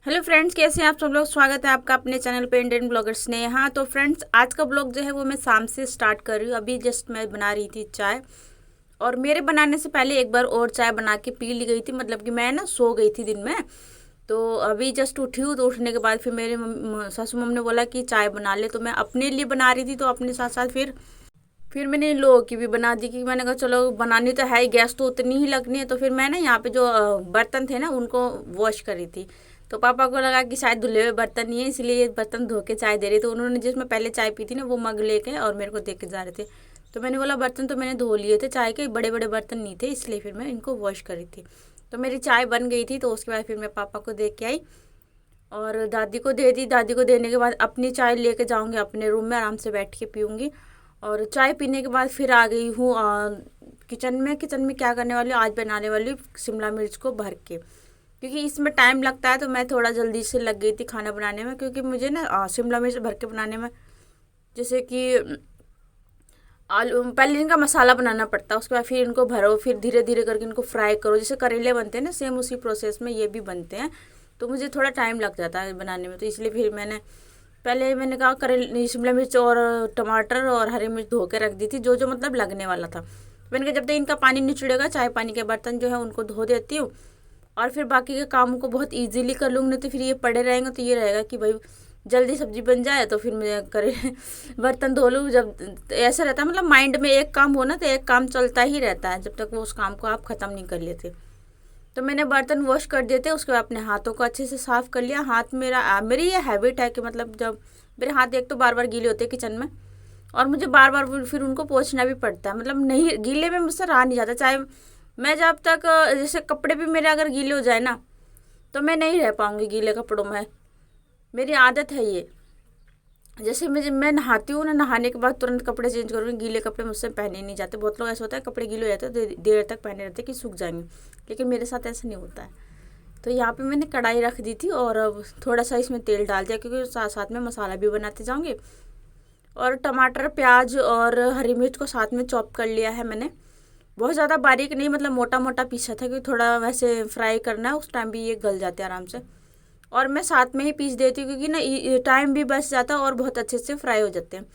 Hello friends, कैसे हैं आप सब लोग। स्वागत है आपका अपने चैनल पे इंडियन ब्लॉगर स्नेहा। तो फ्रेंड्स, आज का ब्लॉग जो है वो मैं शाम से स्टार्ट कर रही हूँ। अभी जस्ट मैं बना रही थी चाय, और मेरे बनाने से पहले एक बार और चाय बना के पी ली गई थी। मतलब कि मैं ना सो गई थी दिन में, तो अभी जस्ट उठी हूँ। तो उठने के बाद फिर मेरे सासू मम्मी ने बोला कि चाय बना ले, तो मैं अपने लिए बना रही थी, तो अपने साथ साथ फिर मैंने इन लोगों की भी बना दी। कि मैंने कहा चलो बनानी तो है ही, गैस तो उतनी ही लगनी है। तो फिर मैं ना यहाँ पे जो बर्तन थे ना उनको वॉश करी थी। तो पापा को लगा कि शायद धुले हुए बर्तन नहीं है, इसलिए ये बर्तन धो के चाय दे रही। तो उन्होंने जिसमें पहले चाय पी थी ना वो मग लेके और मेरे को दे के जा रहे थे। तो मैंने बोला बर्तन तो मैंने धो लिए थे, चाय के बड़े बड़े बर्तन नहीं थे, इसलिए फिर मैं इनको वॉश करी थी। तो मेरी चाय बन गई थी। तो उसके बाद फिर मैं पापा को दे के आई और दादी को दे दी। दादी को देने के बाद अपनी चाय लेके जाऊंगी अपने रूम में, आराम से बैठ के पीऊँगी। और चाय पीने के बाद फिर आ गई हूँ किचन में क्या करने वाली हूँ, आज बनाने वाली हूँ शिमला मिर्च को भर के। क्योंकि इसमें टाइम लगता है, तो मैं थोड़ा जल्दी से लग गई थी खाना बनाने में। क्योंकि मुझे ना शिमला मिर्च भर के बनाने में, जैसे कि आलू पहले इनका मसाला बनाना पड़ता है, उसके बाद फिर इनको भरो, फिर धीरे धीरे करके इनको फ्राई करो। जैसे करेले बनते हैं ना, सेम उसी प्रोसेस में ये भी बनते हैं। तो मुझे थोड़ा टाइम लग जाता है बनाने में, तो इसलिए फिर मैंने कहा करेले शिमला मिर्च और टमाटर और हरी मिर्च धो के रख दी थी, जो जो मतलब लगने वाला था। मैंने कहा जब तक इनका पानी निचड़ेगा, चाय पानी के बर्तन जो है उनको धो देती हूँ, और फिर बाकी के कामों को बहुत इजीली कर लूँगी। नहीं तो फिर ये पड़े रहेंगे, तो ये रहेगा कि भाई जल्दी सब्जी बन जाए तो फिर मैं करे बर्तन धो लूँ। जब तो ऐसा रहता है, मतलब माइंड में एक काम हो ना तो एक काम चलता ही रहता है, जब तक वो उस काम को आप ख़त्म नहीं कर लेते। तो मैंने बर्तन वॉश कर दिए थे, उसके बाद अपने हाथों को अच्छे से साफ़ कर लिया। हाथ मेरी ये हैबिट है कि मतलब जब मेरे हाथ एक तो बार बार गीले होते हैं किचन में, और मुझे बार बार फिर उनको पोंछना भी पड़ता है। मतलब नहीं, गीले में मुझसे रहा नहीं जाता। चाहे मैं जब तक जैसे कपड़े भी मेरे अगर गीले हो जाए ना, तो मैं नहीं रह पाऊँगी गीले कपड़ों में। मेरी आदत है ये। जैसे मैं नहाती हूँ ना, नहाने के बाद तुरंत कपड़े चेंज करूँगी। गीले कपड़े मुझसे पहने नहीं जाते। बहुत लोग ऐसा होता है कपड़े गीले हो जाते हैं तो देर तक पहने रहते हैं कि सूख जाएंगे, लेकिन मेरे साथ ऐसा नहीं होता है। तो यहाँ पे मैंने कढ़ाई रख दी थी और अब थोड़ा सा इसमें तेल डाल दिया, क्योंकि साथ साथ में मसाला भी बनाते जाऊँगी। और टमाटर प्याज और हरी मिर्च को साथ में चॉप कर लिया है मैंने। बहुत ज़्यादा बारीक नहीं, मतलब मोटा मोटा पीसा था, क्योंकि थोड़ा वैसे फ्राई करना है, उस टाइम भी ये गल जाते हैं आराम से। और मैं साथ में ही पीस देती हूँ, क्योंकि ना टाइम भी बच जाता है और बहुत अच्छे से फ्राई हो जाते हैं।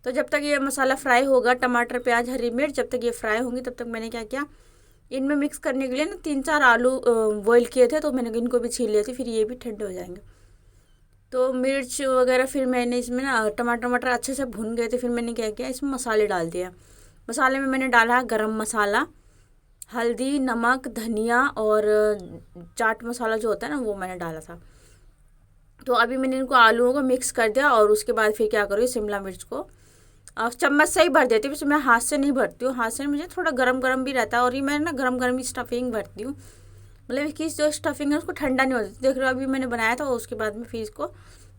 तो जब तक ये मसाला फ्राई होगा, टमाटर प्याज हरी मिर्च जब तक ये फ्राई होंगी, तब तक मैंने क्या किया, इनमें मिक्स करने के लिए ना 3-4 आलू बॉईल किए थे, तो मैंने इनको भी छील लिए थे, फिर ये भी ठंडे हो जाएंगे। तो मिर्च वगैरह फिर मैंने इसमें ना टमाटर अच्छे से भुन गए थे, फिर मैंने क्या किया, इसमें मसाले डाल दिया। मसाले में मैंने डाला गरम मसाला, हल्दी, नमक, धनिया और चाट मसाला जो होता है ना, वो मैंने डाला था। तो अभी मैंने इनको आलूओं को मिक्स कर दिया, और उसके बाद फिर क्या करूँ, शिमला मिर्च को चम्मच से ही भर देती हूँ। वैसे मैं हाथ से नहीं भरती हूँ, हाथ से मुझे थोड़ा गरम गरम भी रहता है, और ये मैं ना गरम गरम ही स्टफिंग भरती हूँ। मतलब कि जो स्टफिंग है उसको ठंडा नहीं होता। देख रहे हो, अभी मैंने बनाया था, उसके बाद में फिर इसको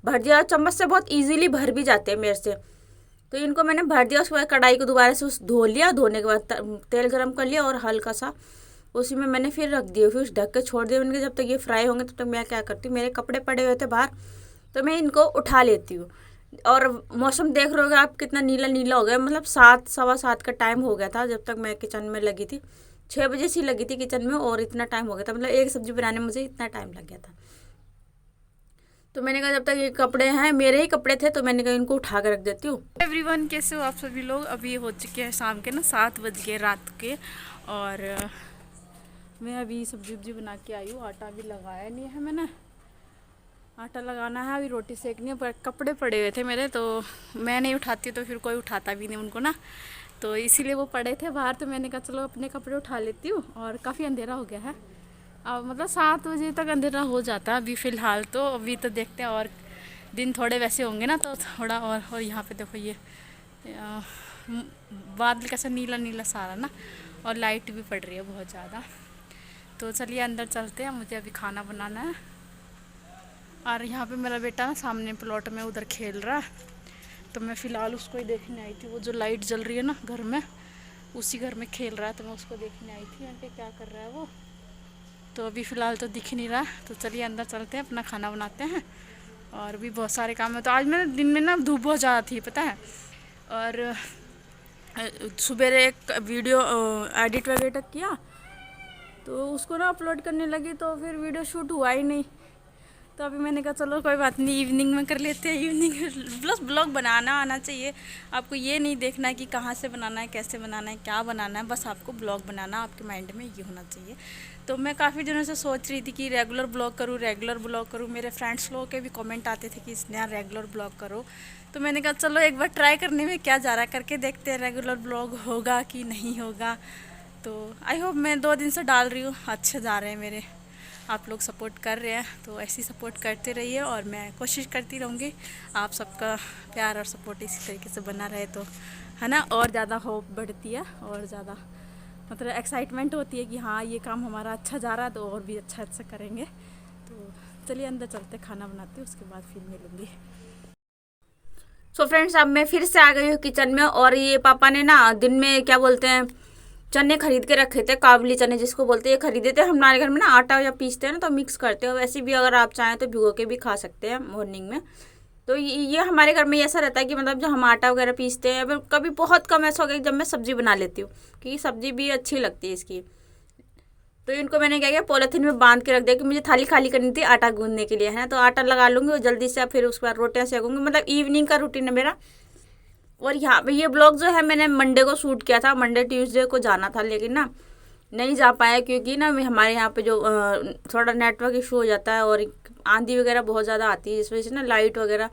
भर दिया। चम्मच से बहुत ईजिली भर भी जाते हैं मेरे से। तो इनको मैंने भर दिया, उसके बाद कढ़ाई को दोबारा से उस धो लिया। धोने के बाद तेल गरम कर लिया और हल्का सा उसी में मैंने फिर रख दिया, फिर उस ढक के छोड़ दिया मैंने। जब तक ये फ्राई होंगे तब तक मैं क्या करती हूँ, मेरे कपड़े पड़े हुए थे बाहर, तो मैं इनको उठा लेती हूँ। और मौसम देख रहे हो आप कितना नीला नीला हो गया। मतलब 7 सवा 7 का टाइम हो गया था जब तक मैं किचन में लगी थी। 6 बजे से लगी थी किचन में, और इतना टाइम हो गया था। मतलब एक सब्जी बनाने में मुझे इतना टाइम लग गया था। तो मैंने कहा जब तक ये कपड़े हैं, मेरे ही कपड़े थे, तो मैंने कहा इनको उठा कर रख देती हूँ। एवरीवन, कैसे हो आप सभी लोग। अभी हो चुके हैं शाम के ना 7 बज गए रात के, और मैं अभी सब्जी वब्जी बना के आई हूँ। आटा भी लगाया नहीं है मैंने, आटा लगाना है, अभी रोटी सेकनी है। पर कपड़े पड़े हुए थे मेरे, तो मैं नहीं उठाती तो फिर कोई उठाता भी नहीं उनको ना, तो इसीलिए वो पड़े थे बाहर। तो मैंने कहा चलो अपने कपड़े उठा लेती हूँ। और काफ़ी अंधेरा हो गया है अब, मतलब 7 बजे तक अंधेरा हो जाता है अभी फ़िलहाल। तो अभी तो देखते हैं, और दिन थोड़े वैसे होंगे ना तो थोड़ा और यहाँ पे देखो ये अ, बादल कैसा नीला नीला सारा ना, और लाइट भी पड़ रही है बहुत ज़्यादा। तो चलिए अंदर चलते हैं, मुझे अभी खाना बनाना है। और यहाँ पे मेरा बेटा ना सामने प्लॉट में उधर खेल रहा है, तो मैं फ़िलहाल उसको ही देखने आई थी। वो जो लाइट जल रही है ना घर में, उसी घर में खेल रहा है, तो मैं उसको देखने आई थी यहाँ पे क्या कर रहा है वो। तो अभी फ़िलहाल तो दिख नहीं रहा, तो चलिए अंदर चलते हैं, अपना खाना बनाते हैं। और भी बहुत सारे काम है। तो आज मैंने दिन में ना धूप बहुत ज़्यादा थी पता है, और सुबह एक वीडियो एडिट वगैरह किया, तो उसको ना अपलोड करने लगी, तो फिर वीडियो शूट हुआ ही नहीं। तो अभी मैंने कहा चलो कोई बात नहीं, इवनिंग में कर लेते हैं। इवनिंग प्लस ब्लॉग बनाना आना चाहिए आपको, ये नहीं देखना है कि कहाँ से बनाना है, कैसे बनाना है, क्या बनाना है, बस आपको ब्लॉग बनाना आपके माइंड में ये होना चाहिए। तो मैं काफ़ी दिनों से सोच रही थी कि रेगुलर ब्लॉग करूँ। मेरे फ्रेंड्स लोगों के भी कमेंट आते थे कि स्नेहा रेगुलर ब्लॉग करो। तो मैंने कहा चलो एक बार ट्राई करने में क्या जा रहा है, करके देखते हैं रेगुलर ब्लॉग होगा कि नहीं होगा। तो आई होप, मैं 2 दिन से डाल रही हूँ, अच्छे जा रहे हैं मेरे, आप लोग सपोर्ट कर रहे हैं, तो ऐसी सपोर्ट करते रहिए और मैं कोशिश करती रहूँगी आप सबका प्यार और सपोर्ट इसी तरीके से बना रहे, तो है ना, और ज़्यादा होप बढ़ती है और ज़्यादा मतलब एक्साइटमेंट होती है कि हाँ ये काम हमारा अच्छा जा रहा है तो और भी अच्छा करेंगे। तो चलिए अंदर चलते, खाना बनाते, उसके बाद फिर मिलूँगी। सो फ्रेंड्स, अब मैं फिर से आ गई हूँ किचन में, और ये पापा ने ना दिन में क्या बोलते हैं चने खरीद के रखे थे, काबुली चने जिसको बोलते हैं, ये खरीदे थे। हमारे घर में ना आटा जब पीसते हैं ना तो मिक्स करते हैं, वैसे भी अगर आप चाहें तो भिगो के भी खा सकते हैं मॉर्निंग में। तो ये हमारे घर में ऐसा रहता है कि मतलब जब हम आटा वगैरह पीसते हैं, कभी बहुत कम ऐसा हो गया जब मैं सब्ज़ी बना लेती हूँ, क्योंकि सब्ज़ी भी अच्छी लगती है इसकी। तो इनको मैंने क्या किया, पॉलीथीन में बांध के रख दिया कि मुझे थाली खाली करनी थी आटा गूंदने के लिए, है ना। तो आटा लगा लूँगी और जल्दी से फिर उसके बाद रोटियाँ सेकूँगी, मतलब इवनिंग का रूटीन है मेरा। और यहाँ पे ये ब्लॉग जो है मैंने मंडे को शूट किया था, मंडे ट्यूसडे को जाना था, लेकिन ना नहीं जा पाया क्योंकि ना हमारे यहाँ पे जो थोड़ा नेटवर्क इशू हो जाता है और आंधी वगैरह बहुत ज़्यादा आती है, इस वजह से ना लाइट वगैरह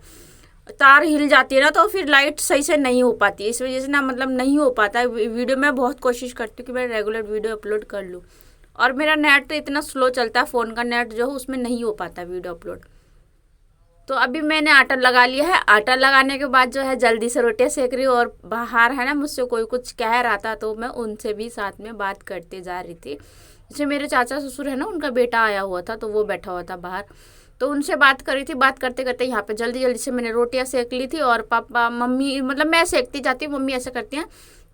तार हिल जाती है ना, तो फिर लाइट सही से नहीं हो पाती है, इस वजह से ना मतलब नहीं हो पाता है वीडियो। मैं बहुत कोशिश करती हूँ कि मैं रेगुलर वीडियो अपलोड कर लूँ, और मेरा नेट तो इतना स्लो चलता है, फ़ोन का नेट जो है उसमें नहीं हो पाता वीडियो अपलोड। तो अभी मैंने आटा लगा लिया है, आटा लगाने के बाद जो है जल्दी से रोटियां सेक रही हूँ, और बाहर है ना मुझसे कोई कुछ कह रहा था तो मैं उनसे भी साथ में बात करते जा रही थी। जैसे मेरे चाचा ससुर है ना, उनका बेटा आया हुआ था तो वो बैठा हुआ था बाहर, तो उनसे बात कर रही थी। बात करते करते यहाँ पे जल्दी जल्दी से मैंने रोटियाँ सेक ली थी, और पापा मम्मी मतलब मैं सेकती जाती हूँ, मम्मी ऐसा करती हैं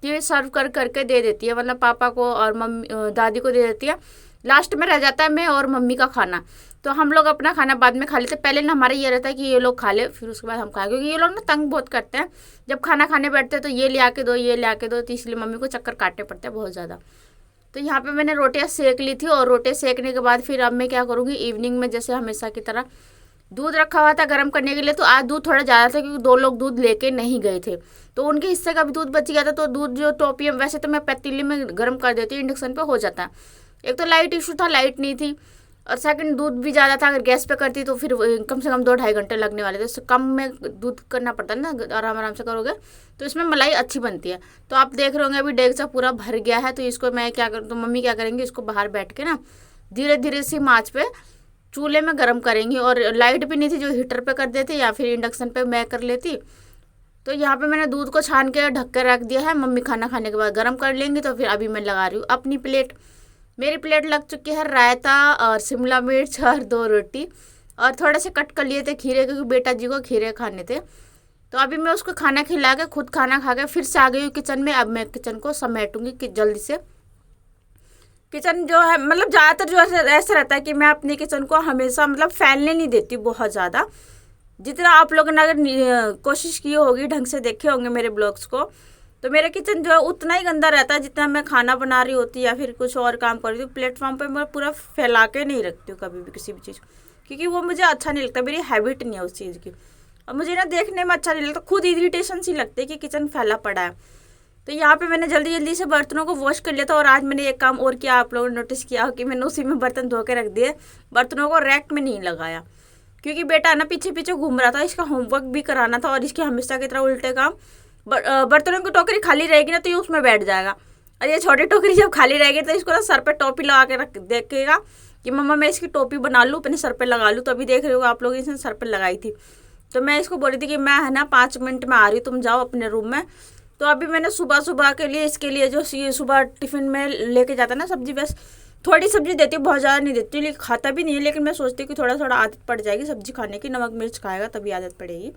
कि सर्व कर करके दे देती है, मतलब पापा को और मम्मी दादी को दे देती है। लास्ट में रह जाता है मैं और मम्मी का खाना, तो हम लोग अपना खाना बाद में खा लेते। पहले ना हमारा ये रहता है कि ये लोग खा ले फिर उसके बाद हम खाएं, क्योंकि ये लोग ना तंग बहुत करते हैं जब खाना खाने बैठते हैं, तो ये ले आके दो ये ले आके दो, तो इसलिए मम्मी को चक्कर काटने पड़ते हैं बहुत ज़्यादा। तो यहाँ पे मैंने रोटियाँ सेक ली थी, और रोटियाँ सेकने के बाद फिर अब मैं क्या करूँगी, इवनिंग में जैसे हमेशा की तरह दूध रखा हुआ था गर्म करने के लिए। तो आज दूध थोड़ा ज़्यादा था क्योंकि 2 लोग दूध लेके नहीं गए थे, तो उनके हिस्से का भी दूध बच गया था। तो दूध जो टोपी है, वैसे तो मैं पतीली में गर्म कर देती हूँ, इंडक्शन पे हो जाता है। एक तो लाइट इशू था, लाइट नहीं थी, और सेकंड दूध भी ज़्यादा था, अगर गैस पे करती तो फिर कम से कम 2-2.5 घंटे लगने वाले थे। इससे कम में दूध करना पड़ता है ना, आराम आराम से करोगे तो इसमें मलाई अच्छी बनती है। तो आप देख रहे होंगे अभी डेगचा पूरा भर गया है, तो इसको मैं क्या करूँ, तो मम्मी क्या करेंगी, इसको बाहर बैठ के ना धीरे धीरे सी आँच पे चूल्हे में गर्म करेंगी। और लाइट भी नहीं थी, जो हीटर पे कर देती या फिर इंडक्शन पे मैं कर लेती। तो यहाँ पे मैंने दूध को छान के ढक के रख दिया है, मम्मी खाना खाने के बाद गर्म कर लेंगी। तो फिर अभी मैं लगा रही हूँ अपनी प्लेट। मेरी प्लेट लग चुकी है, रायता और शिमला मिर्च और 2 रोटी, और थोड़े से कट कर लिए थे खीरे, क्योंकि बेटा जी को खीरे खाने थे। तो अभी मैं उसको खाना खिला के खुद खाना खा के फिर से आ गई हूँ किचन में। अब मैं किचन को समेटूंगी कि जल्दी से। किचन जो है मतलब ज़्यादातर जो ऐसा रहता है कि मैं अपने किचन को हमेशा मतलब फैलने नहीं देती बहुत ज़्यादा। जितना आप लोगों ने अगर कोशिश की होगी, ढंग से देखे होंगे मेरे ब्लॉग्स को, तो मेरा किचन जो है उतना ही गंदा रहता है जितना मैं खाना बना रही होती या फिर कुछ और काम कर रही हूँ। प्लेटफॉर्म पे मैं पूरा फैला के नहीं रखती हूँ कभी भी किसी भी चीज़, क्योंकि वो मुझे अच्छा नहीं लगता, मेरी हैबिट नहीं है उस चीज़ की, और मुझे ना देखने में अच्छा नहीं लगता, खुद इरिटेशन सी लगती है कि किचन फैला पड़ा है। तो यहाँ पे मैंने जल्दी जल्दी से बर्तनों को वॉश कर लिया था। और आज मैंने एक काम और किया, आप लोगों ने नोटिस किया हो कि मैंने उसी में बर्तन धो के रख दिए, बर्तनों को रैक में नहीं लगाया, क्योंकि बेटा ना पीछे पीछे घूम रहा था, इसका होमवर्क भी कराना था, और इसके हमेशा की तरह उल्टे काम। बर्तनों की टोकरी खाली रहेगी ना तो ये उसमें बैठ जाएगा, और ये छोटी टोकरी जब खाली रहेगी तो इसको ना सर पे टोपी लगा के रख देखेगा कि मम्मा मैं इसकी टोपी बना लूँ, अपने सर पे लगा लूँ। तो अभी देख रहे हो आप लोग, इसने सर पे लगाई थी। तो मैं इसको बोली थी कि मैं है ना 5 मिनट में आ रही हूँ, तुम जाओ अपने रूम में। तो अभी मैंने सुबह सुबह के लिए इसके लिए जो सुबह टिफ़िन में लेके जाता ना सब्जी, बस थोड़ी सब्जी देती हूँ, बहुत ज़्यादा नहीं देती, लेकिन खाता भी नहीं है, लेकिन मैं सोचती हूँ कि थोड़ा थोड़ा आदत पड़ जाएगी सब्जी खाने की, नमक मिर्च खाएगा तभी आदत पड़ेगी।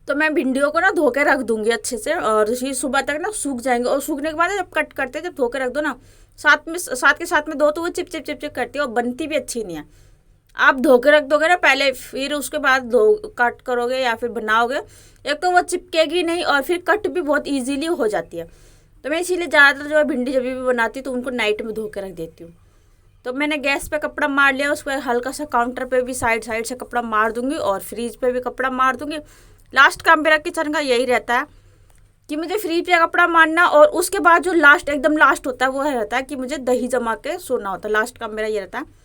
तो मैं भिंडियों को ना धो के रख दूंगी अच्छे से, और ये सुबह तक ना सूख जाएंगे, और सूखने के बाद जब कट करते जब धो के रख दो ना, साथ के साथ में दो तो वो चिप चिप चिप चिप करती है और बनती भी अच्छी नहीं है। आप धो के रख दोगे ना पहले, फिर उसके बाद कट करोगे या फिर बनाओगे, एक तो वो चिपकेगी नहीं, और फिर कट भी बहुत ईजीली हो जाती है। तो मैं इसीलिए ज़्यादातर जो है भिंडी जब भी बनाती हूँ तो उनको नाइट में धो के रख देती हूँ। तो मैंने गैस पे कपड़ा मार लिया, उसके बाद हल्का सा काउंटर पे भी साइड साइड से कपड़ा मार दूंगी और फ्रिज पे भी कपड़ा मार दूंगी। लास्ट काम मेरा किचन का यही रहता है कि मुझे फ्रिज पे कपड़ा मारना, और उसके बाद जो लास्ट एकदम लास्ट होता है वो रहता है कि मुझे दही जमा के सोना होता है। लास्ट काम मेरा ये रहता है।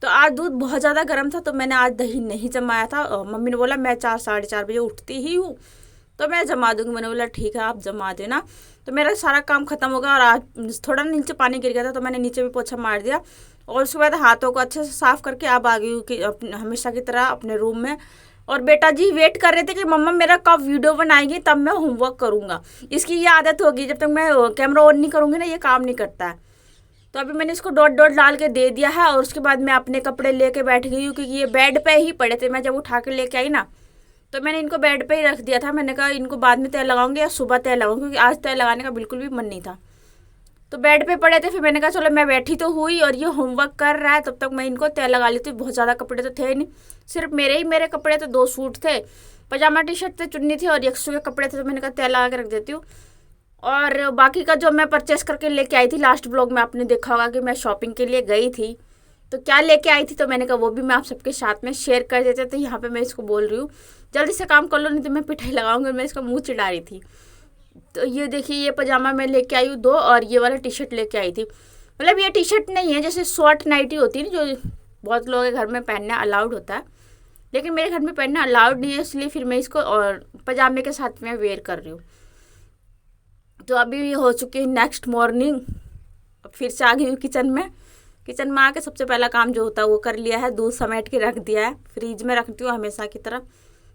तो आज दूध बहुत ज़्यादा गर्म था तो मैंने आज दही नहीं जमाया था। मम्मी ने बोला मैं 4 साढ़े 4 बजे उठती ही हूँ तो मैं जमा दूंगी। मैंने बोला ठीक है आप जमा देना। तो मेरा सारा काम खत्म हो गया और आज थोड़ा नीचे पानी गिर गया था तो मैंने नीचे भी पोछा मार दिया, और उसके बाद हाथों को अच्छे से साफ़ करके अब आ गई हूँ कि हमेशा की तरह अपने रूम में। और बेटा जी वेट कर रहे थे कि मम्मा मेरा कब वीडियो बनाएगी तब मैं होमवर्क करूँगा। इसकी ये आदत होगी, जब तक मैं कैमरा ऑन नहीं करूँगी ना ये काम नहीं करता है। तो अभी मैंने इसको डॉट डॉट डाल के दे दिया है, और उसके बाद मैं अपने कपड़े लेके बैठ गई हूँ क्योंकि ये बेड पे ही पड़े थे। मैं जब उठा के लेके आई ना तो मैंने इनको बेड पे ही रख दिया था। मैंने कहा इनको बाद में तेल लगाऊंगी या सुबह तेल लगाऊंगी, क्योंकि आज तेल लगाने का बिल्कुल भी मन नहीं था। तो बेड पे पड़े थे, फिर मैंने कहा चलो मैं बैठी तो हुई और ये होमवर्क कर रहा है तब तक मैं इनको तेल लगा लेती हूँ। बहुत ज़्यादा कपड़े तो थे नहीं, सिर्फ मेरे कपड़े थे, 2 सूट थे, पजामा टी शर्ट थे, चुन्नी थी और यक्षु के कपड़े थे। तो मैंने कहा तेल लगा के रख देती हूँ। और बाकी का जो मैं परचेस करके लेके आई थी, लास्ट ब्लॉग में आपने देखा होगा कि मैं शॉपिंग के लिए गई थी तो क्या लेके आई थी, तो मैंने कहा वो भी मैं आप सबके साथ में शेयर कर देते। तो यहाँ पे मैं इसको बोल रही हूँ जल्दी से काम कर लो नहीं तो मैं पिटाई लगाऊंगी। मैं इसका मुंह चिढ़ा रही थी। तो ये देखिए ये पजामा मैं लेके आई हूँ 2 और ये वाला टी शर्ट लेके आई थी। मतलब ये टी शर्ट नहीं है, जैसे शॉर्ट नाइटी होती है ना जो बहुत लोगों के घर में पहनना अलाउड होता है, लेकिन मेरे घर में पहनना अलाउड नहीं है, इसलिए फिर मैं इसको और पजामे के साथ में वेयर कर रही हूँ। तो अभी हो चुकी है नेक्स्ट मॉर्निंग, फिर से आ गई हूँ किचन में। किचन में आके सबसे पहला काम जो होता है वो कर लिया है, दूध समेट के रख दिया है, फ्रिज में रखती हूँ हमेशा की तरह,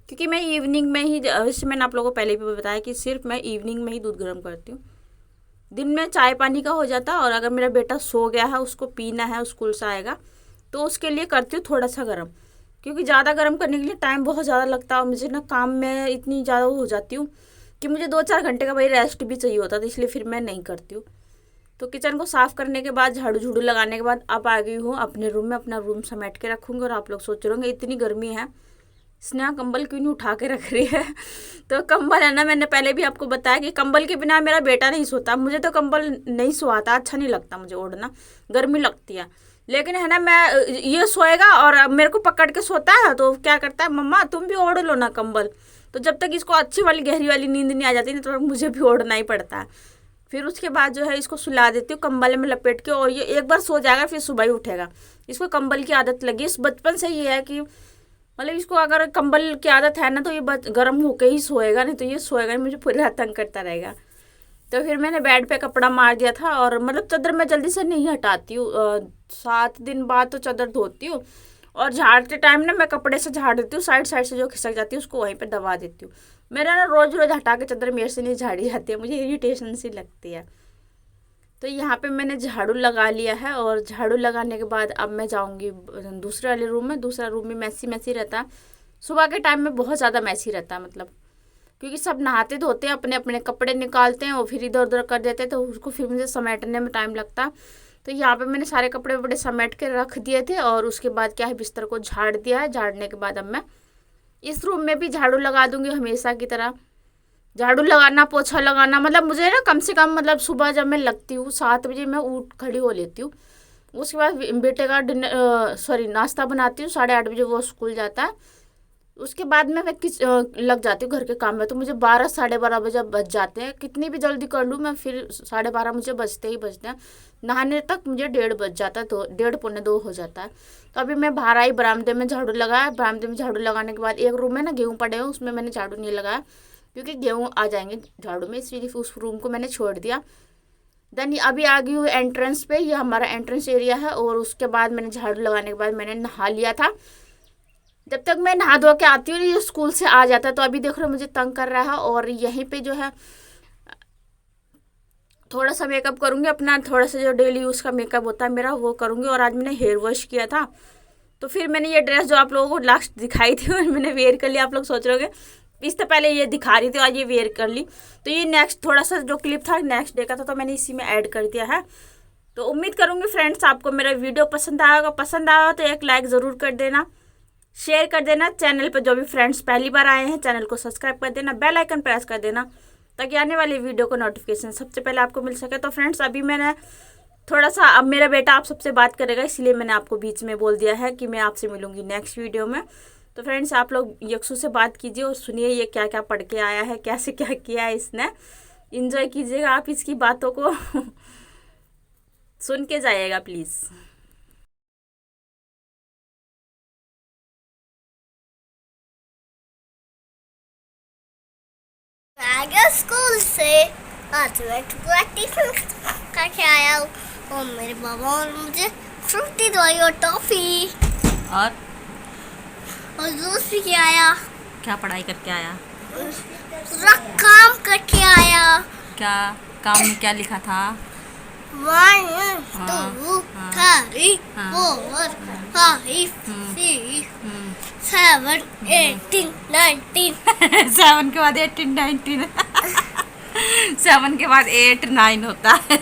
क्योंकि मैं इवनिंग में ही, वैसे मैंने आप लोगों को पहले भी बताया कि सिर्फ मैं इवनिंग में ही दूध गर्म करती हूँ। दिन में चाय पानी का हो जाता है, और अगर मेरा बेटा सो गया है उसको पीना है, स्कूल से आएगा तो उसके लिए करती हूँ थोड़ा सा गर्म, क्योंकि ज़्यादा गर्म करने के लिए टाइम बहुत ज़्यादा लगता है और मुझे ना काम में इतनी ज़्यादा हो जाती हूँ कि मुझे 2-4 घंटे का भाई रेस्ट भी चाहिए होता था, इसलिए फिर मैं नहीं करती हूँ। तो किचन को साफ़ करने के बाद झाड़ू झूड़ू लगाने के बाद अब आ गई हूँ अपने रूम में, अपना रूम समेट के रखूँगी। और आप लोग सोच रहे होंगे इतनी गर्मी है स्नेहा कंबल क्यों नहीं उठा के रख रही है। तो कंबल है ना, मैंने पहले भी आपको बताया कि कंबल के बिना मेरा बेटा नहीं सोता। मुझे तो कंबल नहीं सोता, अच्छा नहीं लगता मुझे ओढ़ना, गर्मी लगती है। लेकिन है ना मैं ये सोएगा और मेरे को पकड़ के सोता है तो क्या करता है मम्मा तुम भी ओढ़ लो ना कंबल। तो जब तक इसको अच्छी वाली गहरी वाली नींद नहीं आ जाती ना तो मुझे भी ओढ़ना ही पड़ता है। फिर उसके बाद जो है इसको सुला देती हूँ कंबल में लपेट के, और ये एक बार सो जाएगा फिर सुबह ही उठेगा। इसको कंबल की आदत लगी, इस बचपन से ये है कि मतलब इसको अगर कंबल की आदत है ना तो ये गर्म होके ही सोएगा, नहीं तो ये सोएगा नहीं, मुझे पूरी रात तंग करता रहेगा। तो फिर मैंने बेड पे कपड़ा मार दिया था, और मतलब चादर मैं जल्दी से नहीं हटाती हूँ, 7 दिन बाद तो चादर धोती हूँ। और झाड़ते टाइम ना मैं कपड़े से झाड़ देती हूँ, साइड साइड से जो खिसक जाती है उसको वहीं पे दबा देती हूँ। मेरा ना रोज़ रोज़ हटा के चादर मेरे से नहीं झाड़ी जाती है, मुझे इरिटेशन सी लगती है। तो यहाँ पे मैंने झाड़ू लगा लिया है, और झाड़ू लगाने के बाद अब मैं जाऊँगी दूसरे वाले रूम में। दूसरा रूम में मैसी मैसी रहता है, सुबह के टाइम में बहुत ज़्यादा मैसी रहता है, मतलब क्योंकि सब नहाते धोते हैं, अपने अपने कपड़े निकालते हैं और फिर इधर उधर कर देते हैं, तो उसको फिर मुझे समेटने में टाइम लगता है। तो यहाँ पे मैंने सारे कपड़े वपड़े समेट के रख दिए थे, और उसके बाद क्या है बिस्तर को झाड़ दिया है। झाड़ने के बाद अब मैं इस रूम में भी झाड़ू लगा दूँगी हमेशा की तरह। झाड़ू लगाना पोछा लगाना मतलब मुझे ना कम से कम मतलब सुबह जब मैं लगती हूँ 7 बजे मैं उठ खड़ी हो लेती हूँ। उसके बाद बेटे का नाश्ता बनाती हूँ, 8:30 बजे वो स्कूल जाता है। उसके बाद में मैं लग जाती हूँ घर के काम में, तो मुझे 12 साढ़े 12 बजे बज जाते हैं। कितनी भी जल्दी कर लूँ मैं फिर 12:30 मुझे बजते ही बजते हैं। नहाने तक मुझे 1:30 बज जाता है, तो 1:30 पौने 2 हो जाता है। तो अभी मैं बाहर आई, बरामदे में झाड़ू लगाया। बरामदे में झाड़ू लगाने के बाद एक रूम में ना गेहूँ पड़े हैं, उसमें मैंने झाड़ू नहीं लगाया क्योंकि गेहूँ आ जाएंगे झाड़ू में, इसलिए उस रूम को मैंने छोड़ दिया। देन अभी आ गई हूँ एंट्रेंस पे, ये हमारा एंट्रेंस एरिया है। और उसके बाद मैंने झाड़ू लगाने के बाद मैंने नहा लिया था। जब तक मैं नहा धो के आती हूँ ये स्कूल से आ जाता है, तो अभी देख रहे हो मुझे तंग कर रहा है। और यहीं पे जो है थोड़ा सा मेकअप करूँगी अपना, थोड़ा सा जो डेली यूज़ का मेकअप होता है मेरा वो करूँगी। और आज मैंने हेयर वॉश किया था, तो फिर मैंने ये ड्रेस जो आप लोगों को लास्ट दिखाई थी मैंने वेयर कर लिया। आप लोग सोच रहे होंगे इससे पहले ये दिखा रही थी, आज ये वेयर कर ली। तो ये नेक्स्ट थोड़ा सा जो क्लिप था नेक्स्ट डे का था, तो मैंने इसी में ऐड कर दिया है। तो उम्मीद करूँगी फ्रेंड्स आपको मेरा वीडियो पसंद आया होगा। पसंद आया हो तो एक लाइक ज़रूर कर देना, शेयर कर देना। चैनल पर जो भी फ्रेंड्स पहली बार आए हैं चैनल को सब्सक्राइब कर देना, बेल आइकन प्रेस कर देना ताकि आने वाली वीडियो को नोटिफिकेशन सबसे पहले आपको मिल सके। तो फ्रेंड्स अभी मैंने थोड़ा सा अब मेरा बेटा आप सबसे बात करेगा, इसलिए मैंने आपको बीच में बोल दिया है कि मैं आपसे मिलूंगी नेक्स्ट वीडियो में। तो फ्रेंड्स आप लोग यक्षु से बात कीजिए और सुनिए ये क्या क्या पढ़ के आया है, कैसे क्या किया है इसने। इंजॉय कीजिएगा आप इसकी बातों को सुन के जाइएगा प्लीज़। आ गया स्कूल से, आज मैं प्रैक्टिस करके आया हूँ और मेरे पापा और मुझे फ्रूटी दवाई और टॉफी और जूस भी के आया। क्या पढ़ाई करके आया? पूरा काम करके आया। क्या काम में क्या लिखा था? 1 2 3 4 5 6 7 8 9 7 के बाद 18 19 7 के बाद 8 9 होता है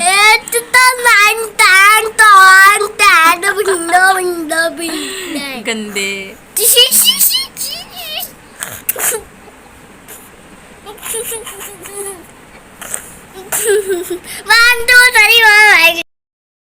8 to 9 10 गंदे। One, two, three, four, five.